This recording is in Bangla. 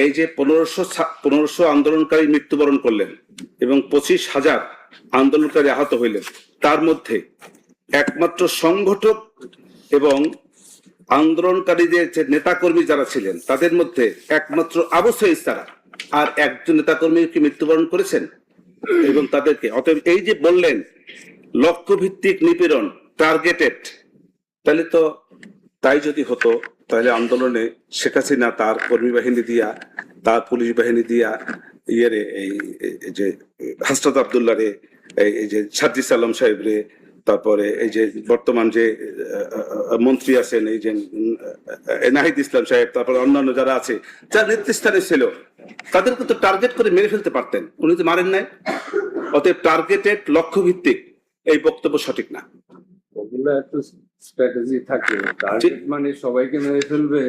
এই যে 1500 আন্দোলনকারী মৃত্যুবরণ করলেন এবং 25,000 আন্দোলনকারী আহত হইলেন, তার মধ্যে একমাত্র সংগঠক এবং আন্দোলনকারীদের যে নেতাকর্মী যারা ছিলেন তাদের মধ্যে একমাত্র আবু সাঈদ ছাড়া আর একজন নেতাকর্মী কি মৃত্যুবরণ করেছেন? এবং তাদেরকে অতএব এই যে বললেন লক্ষ্যভিত্তিক নিপীড়ন, টার্গেটেড, তাহলে তো তাই যদি হতো তাহলে আন্দোলনে শেখ হাসিনা তার কর্মী বাহিনী দিয়া, তার পুলিশ বাহিনী দিয়া এই যে হাসনাত আব্দুল্লাহ রে, এই যে সাজ্জিদ আলম সাহেব রে, তারপরে এই যে বর্তমান যে মন্ত্রী আছেন এই যে নাহিদ ইসলাম সাহেব, তারপরে অন্যান্য যারা আছে যারা নেতৃস্থানে ছিল, তাদেরকে তো টার্গেট করে মেরে ফেলতে পারতেন, উনি তো মারেন নাই। অতএব টার্গেটেড, লক্ষ্য ভিত্তিক এই বক্তব্য সঠিক না। ওগুলো একটা স্ট্র্যাটেজি থাকে, টার্গেট মানে সবাইকে মেরে ফেলবে